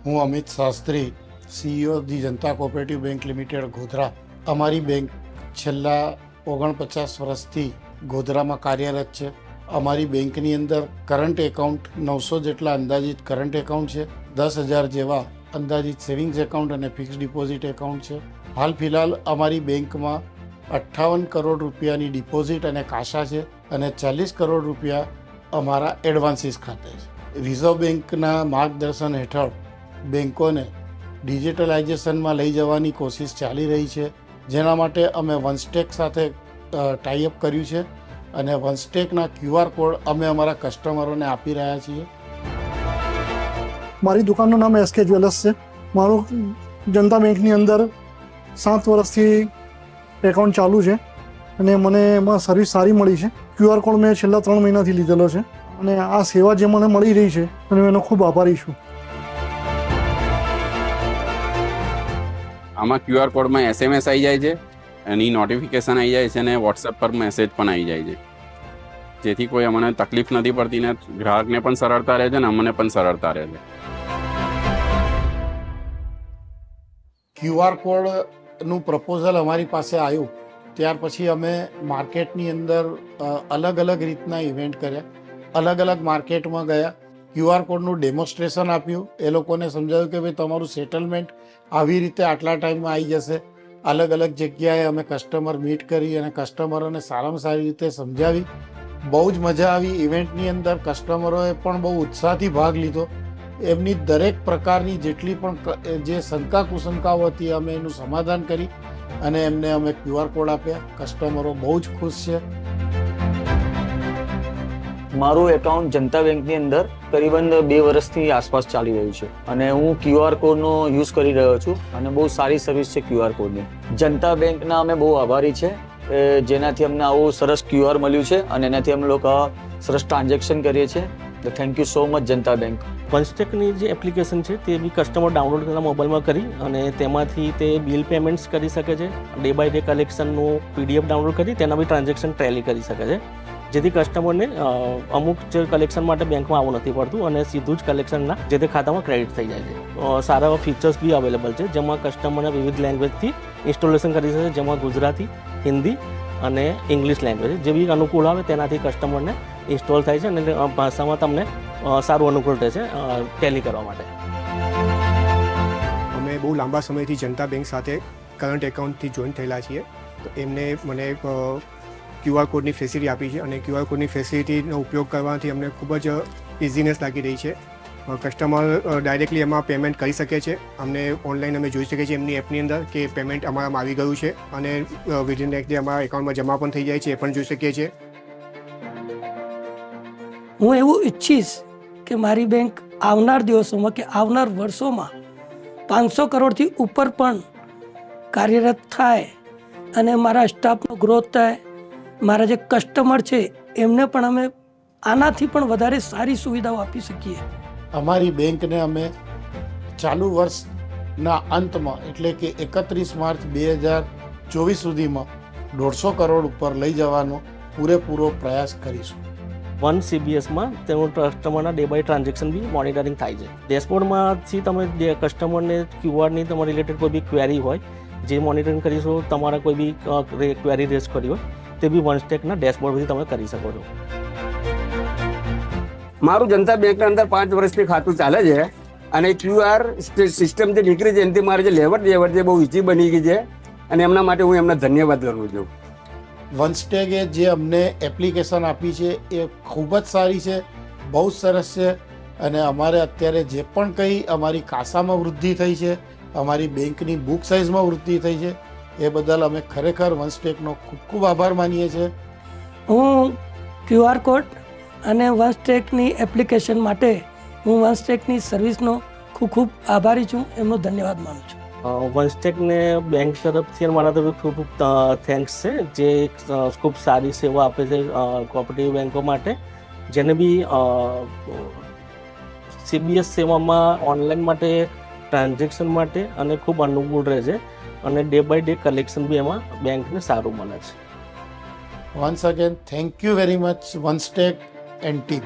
હું Amit Shastri, CEO the Janata cooperative bank limited Godhra. અમારી bank છેલ્લા 49 વર્ષથી ગોધરામાં કાર્યરત છે. અમારી બેંકની અંદર કરંટ એકાઉન્ટ 900 જેટલા અંદાજિત કરંટ એકાઉન્ટ છે, 10,000 જેવા અંદાજિત સેવિંગ્સ એકાઉન્ટ અને ફિક્સ ડિપોઝિટ એકાઉન્ટ છે. હાલ ફિલહાલ અમારી બેંકમાં 58 કરોડ રૂપિયાની ડિપોઝિટ અને કાશા છે અને 40 કરોડ રૂપિયા અમારા એડવાન્સીસ ખાતે છે. રિઝર્વ બેંકના માર્ગદર્શન હેઠળ બેંકોને ડિજિટલાઇઝેશનમાં લઈ જવાની કોશિશ ચાલી રહી છે, જેના માટે અમે વનસ્ટેક સાથે ટાઈઅપ કર્યું છે અને વનસ્ટેકના QR કોડ અમે અમારા કસ્ટમરોને આપી રહ્યા છીએ. મારી દુકાનનું નામ SK જ્વેલર્સ છે. મારું જનતા બેંકની અંદર 7 વર્ષથી એકાઉન્ટ ચાલુ છે અને મને એમાં સર્વિસ સારી મળી છે. QR કોડ મેં છેલ્લા 3 મહિનાથી લીધેલો છે અને આ સેવા જે મને મળી રહી છે અને હું એનો ખૂબ આભારી છું. આમાં QR કોડમાં SMS આવી જાય છે, એની નોટિફિકેશન આવી જાય છે અને WhatsApp પર મેસેજ પણ આવી જાય છે, જેથી કોઈ અમને તકલીફ નથી પડતી ને ગ્રાહકને પણ સરળતા રહે છે ને અમને પણ સરળતા રહે છે. QR કોડનું પ્રપોઝલ અમારી પાસે આવ્યું ત્યાર પછી અમે માર્કેટની અંદર અલગ અલગ રીતના ઇવેન્ટ કર્યા, અલગ અલગ માર્કેટમાં ગયા, QR કોડનું ડેમોન્સ્ટ્રેશન આપ્યું, એ લોકોને સમજાવ્યું કે ભાઈ તમારું સેટલમેન્ટ આવી રીતે આટલા ટાઈમમાં આવી જશે. અલગ અલગ જગ્યાએ અમે કસ્ટમર મીટ કરી અને કસ્ટમરોને સારામાં સારી રીતે સમજાવી. બહુ જ મજા આવી. ઇવેન્ટની અંદર કસ્ટમરોએ પણ બહુ ઉત્સાહથી ભાગ લીધો. એમની દરેક પ્રકારની જેટલી પણ જે શંકા કુશંકાઓ હતી અમે એનું સમાધાન કરી અને એમને અમે QR કોડ આપ્યા. કસ્ટમરો બહુ જ ખુશ છે. મારું એકાઉન્ટ જનતા બેંકની અંદર કરીબન 2 વર્ષથી આસપાસ ચાલી રહ્યું છે અને હું QR કોડનો યુઝ કરી રહ્યો છું અને બહુ સારી સર્વિસ છે QR કોડની. જનતા બેંકના અમે બહુ આભારી છે, જેનાથી અમને આવું સરસ QR મળ્યું છે અને એનાથી અમે લોકો સરસ ટ્રાન્ઝેક્શન કરીએ છીએ. Thank you so much Janata bank. વનસ્ટેકની જે એપ્લિકેશન છે તે બી કસ્ટમર ડાઉનલોડ તેના મોબાઈલમાં કરી અને તેમાંથી તે બિલ પેમેન્ટ્સ કરી શકે છે. ડે બાય ડે કલેક્શનનું PDF ડાઉનલોડ કરી તેના બી ટ્રાન્ઝેક્શન ટેલી કરી શકે છે, જેથી કસ્ટમરને અમુક જે કલેક્શન માટે બેંકમાં આવવું નથી પડતું અને સીધું જ કલેક્શનના જે તે ખાતામાં ક્રેડિટ થઈ જાય છે. સારા એવા ફીચર્સ બી અવેલેબલ છે, જેમાં કસ્ટમરને વિવિધ લેંગ્વેજથી ઇન્સ્ટોલેશન કરી શકે છે, જેમાં ગુજરાતી, હિન્દી અને ઇંગ્લિશ લેંગ્વેજ જે બી અનુકૂળ આવે તેનાથી કસ્ટમરને ઇન્સ્ટોલ થાય છે અને ભાષામાં તમને સારું અનુકૂળ રહે છે ટેલી કરવા માટે. અમે બહુ લાંબા સમયથી જનતા બેંક સાથે કરંટ એકાઉન્ટથી જોઈન થયેલા છીએ, તો એમને મને QR કોડની ફેસિલિટી આપી છે અને QR કોડની ફેસિલિટીનો ઉપયોગ કરવાથી અમને ખૂબ જ ઇઝીનેસ લાગી રહી છે. કસ્ટમર ડાયરેક્ટલી એમાં પેમેન્ટ કરી શકે છે. અમને ઓનલાઈન અમે જોઈ શકીએ છીએ એમની એપની અંદર કે પેમેન્ટ અમારામાં આવી ગયું છે અને વિધિન નેક્સ્ટ ડે અમારા એકાઉન્ટમાં જમા પણ થઈ જાય છે, એ પણ જોઈ શકીએ છીએ. હું એવું ઈચ્છીશ કે મારી બેંક આવનાર દિવસોમાં કે આવનાર વર્ષોમાં 500 કરોડથી ઉપર પણ કાર્યરત થાય અને મારા સ્ટાફનો ગ્રોથ થાય. મારા જે કસ્ટમર છે એમને પણ અમે આનાથી પણ વધારે સારી સુવિધાઓ આપી શકીએ. અમારી બેંકને અમે ચાલુ વર્ષના અંતમાં એટલે કે 31 માર્ચ 2024 સુધીમાં 150 કરોડ ઉપર લઈ જવાનો પૂરેપૂરો પ્રયાસ કરીશું. વન CBSમાં તેનું કસ્ટમરના ડે બાય ટ્રાન્ઝેક્શન બી મોનિટરિંગ થાય છે. ડેશબોર્ડમાંથી તમે કસ્ટમરને QRની તમારા રિલેટેડ કોઈ બી ક્વેરી હોય જે મોનિટરિંગ કરીશું, તમારા કોઈ બી ક્વેરી રેઝ કરી હોય તે બી વનસ્ટેકના ડેશબોર્ડથી તમે કરી શકો છો. મારું જનતા બેંકના અંદર 5 વર્ષથી ખાતું ચાલે છે અને QR સિસ્ટમ જે નીકળી છે એનાથી મારે જે લેવડ દેવડ છે બહુ ઈઝી બની ગઈ છે અને એમના માટે હું એમને ધન્યવાદ કરું છું. વનસ્ટેકે જે અમને એપ્લિકેશન આપી છે એ ખૂબ જ સારી છે, બહુ જ સરસ છે અને અમારે અત્યારે જે પણ કંઈ અમારી કાસામાં વૃદ્ધિ થઈ છે, અમારી બેંકની બુક સાઇઝમાં વૃદ્ધિ થઈ છે, એ બદલ અમે ખરેખર વનસ્ટેકનો ખૂબ ખૂબ આભાર માનીએ છીએ. હું QR કોડ અને વનસ્ટેકની એપ્લિકેશન માટે હું વનસ્ટેકની સર્વિસનો ખૂબ ખૂબ આભારી છું, એમનો ધન્યવાદ માનું છું. વનસ્ટેકને બેંક તરફથી મારા તરફથી ખૂબ ખૂબ થેન્ક્સ છે, જે ખૂબ સારી સેવા આપે છે કોઓપરેટિવ બેંકો માટે, જેને બી CBS સેવામાં ઓનલાઈન માટે, ટ્રાન્ઝેક્શન માટે અને ખૂબ અનુકૂળ રહે છે અને ડે બાય ડે કલેક્શન બી એમાં બેંકને સારું મળે છે. Once again thank you very much OneStack and team.